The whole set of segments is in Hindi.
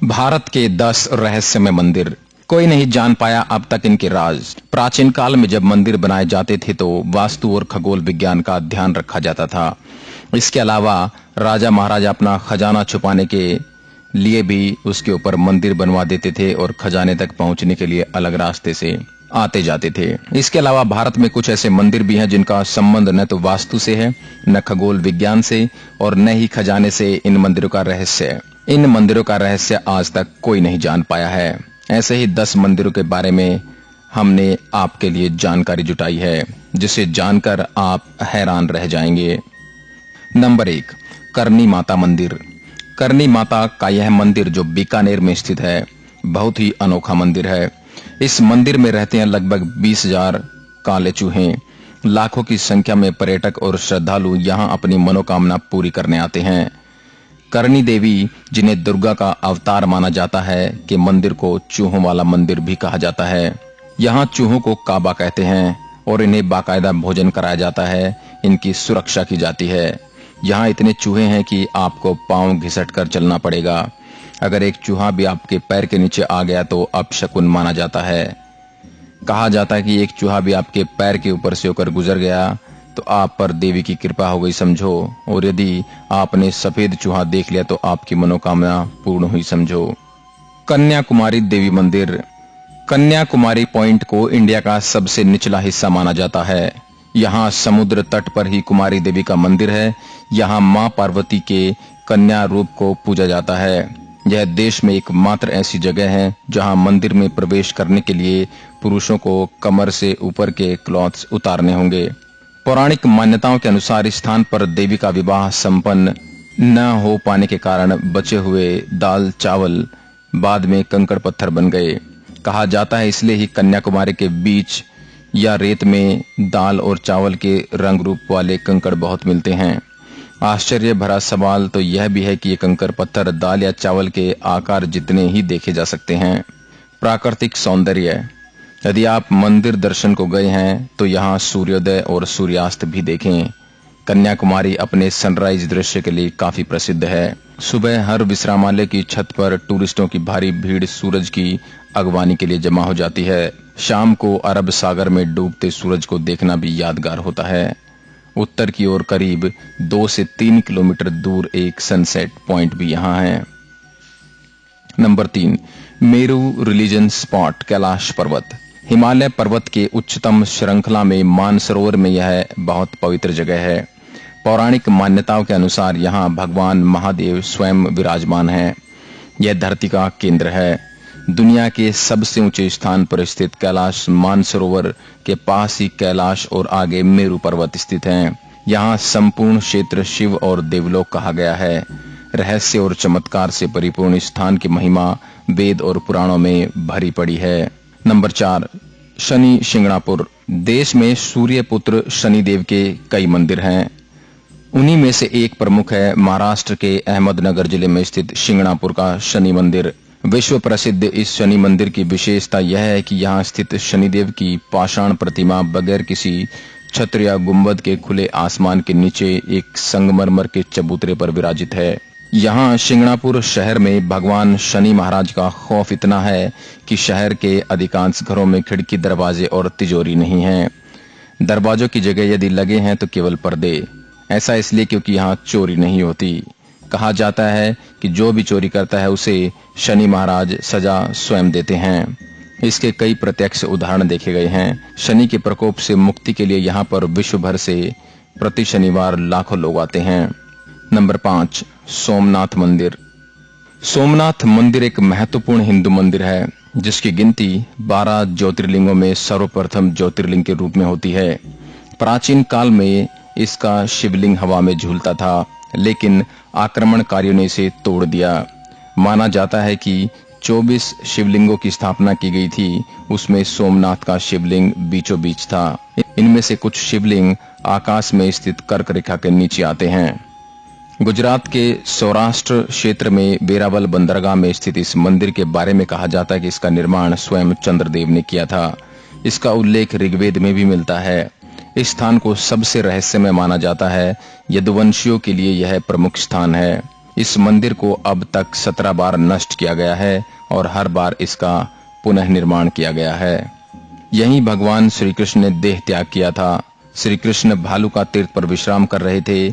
भारत के 10 रहस्यमय मंदिर। कोई नहीं जान पाया अब तक इनके राज। प्राचीन काल में जब मंदिर बनाए जाते थे तो वास्तु और खगोल विज्ञान का ध्यान रखा जाता था। इसके अलावा राजा महाराजा अपना खजाना छुपाने के लिए भी उसके ऊपर मंदिर बनवा देते थे और खजाने तक पहुंचने के लिए अलग रास्ते से आते जाते थे। इसके अलावा भारत में कुछ ऐसे मंदिर भी हैं जिनका संबंध न तो वास्तु से है, न खगोल विज्ञान से और न ही खजाने से। इन मंदिरों का रहस्य आज तक कोई नहीं जान पाया है। ऐसे ही 10 मंदिरों के बारे में हमने आपके लिए जानकारी जुटाई है, जिसे जानकर आप हैरान रह जाएंगे। नंबर 1, करनी माता मंदिर। करनी माता का यह मंदिर जो बीकानेर में स्थित है, बहुत ही अनोखा मंदिर है। इस मंदिर में रहते हैं लगभग 20,000 काले चूहे। लाखों की संख्या में पर्यटक और श्रद्धालु यहाँ अपनी मनोकामना पूरी करने आते हैं। करनी देवी, जिन्हें दुर्गा का अवतार माना जाता है, के मंदिर को चूहों वाला मंदिर भी कहा जाता है। यहाँ चूहों को काबा कहते हैं और इन्हें बाकायदा भोजन कराया जाता है। इनकी सुरक्षा की जाती है। यहाँ इतने चूहे हैं कि आपको पांव घिसट कर चलना पड़ेगा। अगर एक चूहा भी आपके पैर के नीचे आ गया तो अपशकुन माना जाता है। कहा जाता है कि एक चूहा भी आपके पैर के ऊपर से होकर गुजर गया तो आप पर देवी की कृपा हो गई समझो, और यदि आपने सफेद चूहा देख लिया तो आपकी मनोकामना पूर्ण हुई समझो। कन्याकुमारी देवी मंदिर। कन्याकुमारी पॉइंट को इंडिया का सबसे निचला हिस्सा माना जाता है। यहाँ समुद्र तट पर ही कुमारी देवी का मंदिर है। यहाँ मां पार्वती के कन्या रूप को पूजा जाता है। यह देश में एकमात्र ऐसी जगह है जहाँ मंदिर में प्रवेश करने के लिए पुरुषों को कमर से ऊपर के क्लॉथ्स उतारने होंगे। पौराणिक मान्यताओं के अनुसार इस स्थान पर देवी का विवाह संपन्न न हो पाने के कारण बचे हुए दाल चावल बाद में कंकड़ पत्थर बन गए। कहा जाता है इसलिए ही कन्याकुमारी के बीच या रेत में दाल और चावल के रंग रूप वाले कंकड़ बहुत मिलते हैं। आश्चर्य भरा सवाल तो यह भी है कि ये कंकड़ पत्थर दाल या चावल के आकार जितने ही देखे जा सकते हैं। प्राकृतिक सौंदर्य। यदि आप मंदिर दर्शन को गए हैं तो यहाँ सूर्योदय और सूर्यास्त भी देखें। कन्याकुमारी अपने सनराइज दृश्य के लिए काफी प्रसिद्ध है। सुबह हर विश्रामालय की छत पर टूरिस्टों की भारी भीड़ सूरज की अगवानी के लिए जमा हो जाती है। शाम को अरब सागर में डूबते सूरज को देखना भी यादगार होता है। उत्तर की ओर करीब 2 से 3 किलोमीटर दूर एक सनसेट पॉइंट भी यहाँ है। Number 3, Meru religion spot Kailash पर्वत। हिमालय पर्वत के उच्चतम श्रृंखला में मानसरोवर में यह बहुत पवित्र जगह है। पौराणिक मान्यताओं के अनुसार यहाँ भगवान महादेव स्वयं विराजमान है। यह धरती का केंद्र है। दुनिया के सबसे ऊंचे स्थान पर स्थित कैलाश मानसरोवर के पास ही कैलाश और आगे मेरू पर्वत स्थित हैं। यहाँ संपूर्ण क्षेत्र शिव और देवलोक कहा गया है। रहस्य और चमत्कार से परिपूर्ण स्थान की महिमा वेद और पुराणों में भरी पड़ी है। नंबर 4, शनि शिंगणापुर। देश में सूर्य पुत्र शनिदेव के कई मंदिर हैं। उन्हीं में से एक प्रमुख है महाराष्ट्र के अहमदनगर जिले में स्थित शिंगणापुर का शनि मंदिर। विश्व प्रसिद्ध इस शनि मंदिर की विशेषता यह है कि यहाँ स्थित शनिदेव की पाषाण प्रतिमा बगैर किसी छत्र या गुंबद के खुले आसमान के नीचे एक संगमरमर के चबूतरे पर विराजित है। यहाँ शिंगणापुर शहर में भगवान शनि महाराज का खौफ इतना है कि शहर के अधिकांश घरों में खिड़की, दरवाजे और तिजोरी नहीं हैं। दरवाजों की जगह यदि लगे हैं तो केवल पर्दे। ऐसा इसलिए क्योंकि यहाँ चोरी नहीं होती। कहा जाता है कि जो भी चोरी करता है उसे शनि महाराज सजा स्वयं देते हैं। इसके कई प्रत्यक्ष उदाहरण देखे गए हैं। शनि के प्रकोप से मुक्ति के लिए यहाँ पर विश्व भर से प्रति शनिवार लाखों लोग आते हैं। नंबर 5, सोमनाथ मंदिर। सोमनाथ मंदिर एक महत्वपूर्ण हिंदू मंदिर है जिसकी गिनती 12 ज्योतिर्लिंगों में सर्वप्रथम ज्योतिर्लिंग के रूप में होती है। प्राचीन काल में इसका शिवलिंग हवा में झूलता था, लेकिन आक्रमणकारियों ने इसे तोड़ दिया। माना जाता है कि 24 शिवलिंगों की स्थापना की गई थी। उसमें सोमनाथ का शिवलिंग बीचों बीच था। इनमें से कुछ शिवलिंग आकाश में स्थित कर्क रेखा के नीचे आते हैं। गुजरात के सौराष्ट्र क्षेत्र में वेरावल बंदरगाह में स्थित इस मंदिर के बारे में कहा जाता है कि इसका निर्माण स्वयं चंद्रदेव ने किया था। इसका उल्लेख ऋग्वेद में भी मिलता है। इस स्थान को सबसे रहस्यमय माना जाता है। यदुवंशियों के लिए यह प्रमुख स्थान है। इस मंदिर को अब तक 17 बार नष्ट किया गया है और हर बार इसका पुनः निर्माण किया गया है। यहीं भगवान श्री कृष्ण ने देह त्याग किया था। श्री कृष्ण भालू का तीर्थ पर विश्राम कर रहे थे,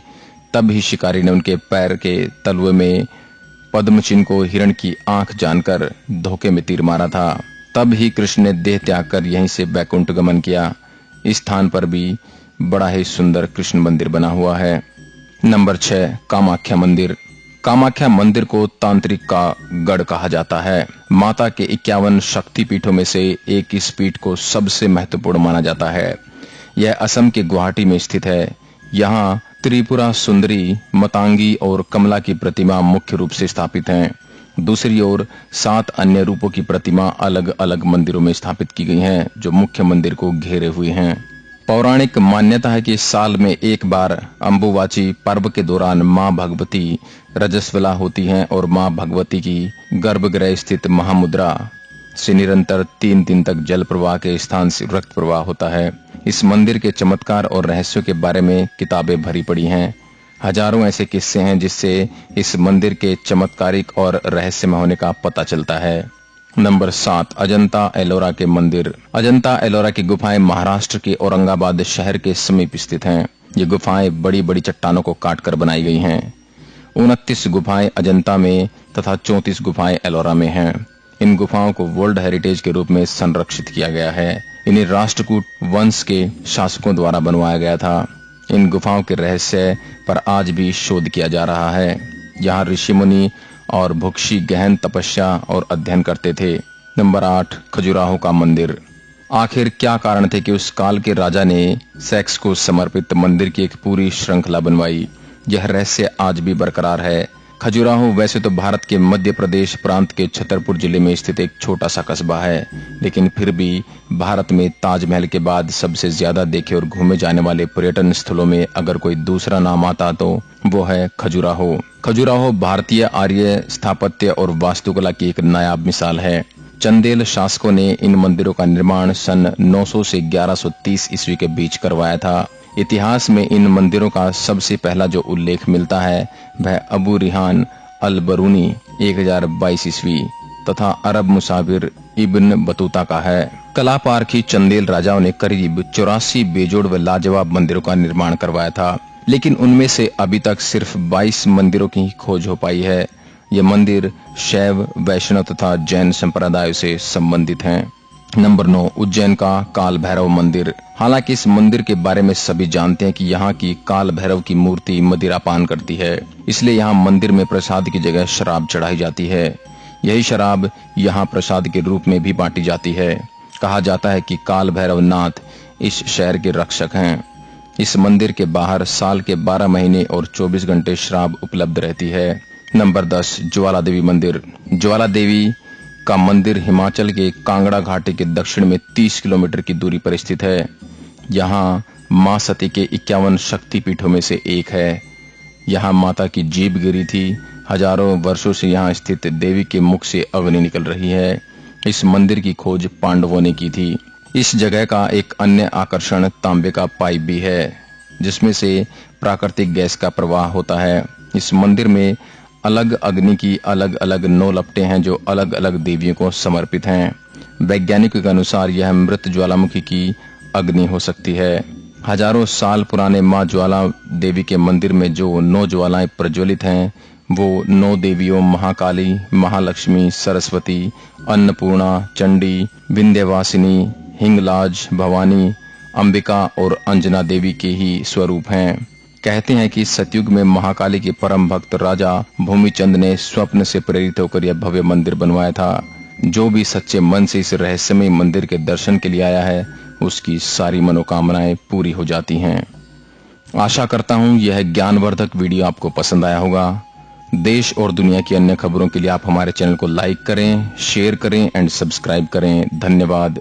तब ही शिकारी ने उनके पैर के तलवे में पद्म चिन्ह को हिरण की आंख जानकर धोखे में तीर मारा था। तब ही कृष्ण ने देह त्याग कर यहीं से बैकुंठ गमन किया। इस स्थान पर भी बड़ा ही सुंदर कृष्ण मंदिर बना हुआ है। नंबर 6, कामाख्या मंदिर। कामाख्या मंदिर को तांत्रिक का गढ़ कहा जाता है। माता के 51 शक्ति पीठों में से एक इस पीठ को सबसे महत्वपूर्ण माना जाता है। यह असम के गुवाहाटी में स्थित है। यहाँ त्रिपुरा सुंदरी, मतांगी और कमला की प्रतिमा मुख्य रूप से स्थापित हैं। दूसरी ओर 7 अन्य रूपों की प्रतिमा अलग अलग मंदिरों में स्थापित की गई हैं, जो मुख्य मंदिर को घेरे हुए हैं। पौराणिक मान्यता है कि साल में एक बार अंबुवाची पर्व के दौरान मां भगवती रजस्वला होती हैं और मां भगवती की गर्भगृह स्थित महामुद्रा से निरंतर 3 दिन तक जल प्रवाह के स्थान से रक्त प्रवाह होता है। इस मंदिर के चमत्कार और रहस्यों के बारे में किताबें भरी पड़ी हैं। हजारों ऐसे किस्से हैं जिससे इस मंदिर के चमत्कारिक और रहस्यमय होने का पता चलता है। नंबर 7, अजंता एलोरा के मंदिर। अजंता एलोरा की गुफाएं महाराष्ट्र के औरंगाबाद शहर के समीप स्थित हैं। ये गुफाएं बड़ी बड़ी चट्टानों को काटकर बनाई गई हैं। 29 गुफाएं अजंता में तथा 34 गुफाएं एलोरा में हैं। इन गुफाओं को वर्ल्ड हेरिटेज के रूप में संरक्षित किया गया है। इन्हें राष्ट्रकूट वंश के शासकों द्वारा बनवाया गया था। इन गुफाओं के रहस्य पर आज भी शोध किया जा रहा है। यहाँ ऋषि मुनि और भुक्षी गहन तपस्या और अध्ययन करते थे। नंबर 8, खजुराहो का मंदिर। आखिर क्या कारण थे कि उस काल के राजा ने सेक्स को समर्पित मंदिर की एक पूरी श्रृंखला बनवाई? यह रहस्य आज भी बरकरार है। खजुराहो वैसे तो भारत के मध्य प्रदेश प्रांत के छतरपुर जिले में स्थित एक छोटा सा कस्बा है, लेकिन फिर भी भारत में ताजमहल के बाद सबसे ज्यादा देखे और घूमे जाने वाले पर्यटन स्थलों में अगर कोई दूसरा नाम आता तो वो है खजुराहो। खजुराहो भारतीय आर्य स्थापत्य और वास्तुकला की एक नायाब मिसाल है। चंदेल शासकों ने इन मंदिरों का निर्माण सन 900 से 1130 ईस्वी के बीच करवाया था। इतिहास में इन मंदिरों का सबसे पहला जो उल्लेख मिलता है वह अबू रिहान अल बरूनी 1022 ईस्वी तथा अरब मुसाफिर इब्न बतूता का है। कला पारखी चंदेल राजाओं ने करीब 84 बेजोड़ व लाजवाब मंदिरों का निर्माण करवाया था, लेकिन उनमें से अभी तक सिर्फ 22 मंदिरों की खोज हो पाई है। ये मंदिर शैव, वैष्णव तथा जैन संप्रदायों से संबंधित हैं। नंबर 9, उज्जैन का काल भैरव मंदिर। हालांकि इस मंदिर के बारे में सभी जानते हैं कि यहाँ की काल भैरव की मूर्ति मदिरा पान करती है, इसलिए यहाँ मंदिर में प्रसाद की जगह शराब चढ़ाई जाती है। यही शराब यहाँ प्रसाद के रूप में भी बांटी जाती है। कहा जाता है कि काल भैरव नाथ इस शहर के रक्षक हैं। इस मंदिर के बाहर साल के 12 महीने और 24 घंटे शराब उपलब्ध रहती है। नंबर 10, ज्वाला देवी मंदिर। ज्वाला देवी का मंदिर हिमाचल के कांगड़ा घाटी के दक्षिण में 30 किलोमीटर की दूरी पर स्थित है। यहाँ मां सती के 51 शक्ति पीठों में से एक है। यहाँ माता की जीभ गिरी थी। हजारों वर्षों से यहाँ स्थित देवी के मुख से अग्नि निकल रही है। इस मंदिर की खोज पांडवों ने की थी। इस जगह का एक अन्य आकर्षण तांबे का पाइप भी है, जिसमें से प्राकृतिक गैस का प्रवाह होता है। इस मंदिर में अलग अग्नि की अलग अलग 9 लपटें हैं जो अलग अलग देवियों को समर्पित हैं। वैज्ञानिकों के अनुसार यह मृत ज्वालामुखी की अग्नि हो सकती है। हजारों साल पुराने मां ज्वाला देवी के मंदिर में जो 9 ज्वालाएं प्रज्वलित हैं वो 9 देवियों महाकाली, महालक्ष्मी, सरस्वती, अन्नपूर्णा, चंडी, विंध्यवासिनी, हिंगलाज, भवानी, अंबिका और अंजना देवी के ही स्वरूप हैं। कहते हैं कि सतयुग में महाकाली के परम भक्त राजा भूमिचंद ने स्वप्न से प्रेरित होकर यह भव्य मंदिर बनवाया था। जो भी सच्चे मन से इस रहस्यमय मंदिर के दर्शन के लिए आया है उसकी सारी मनोकामनाएं पूरी हो जाती हैं। आशा करता हूं यह ज्ञानवर्धक वीडियो आपको पसंद आया होगा। देश और दुनिया की अन्य खबरों के लिए आप हमारे चैनल को लाइक करें, शेयर करें एंड सब्सक्राइब करें। धन्यवाद।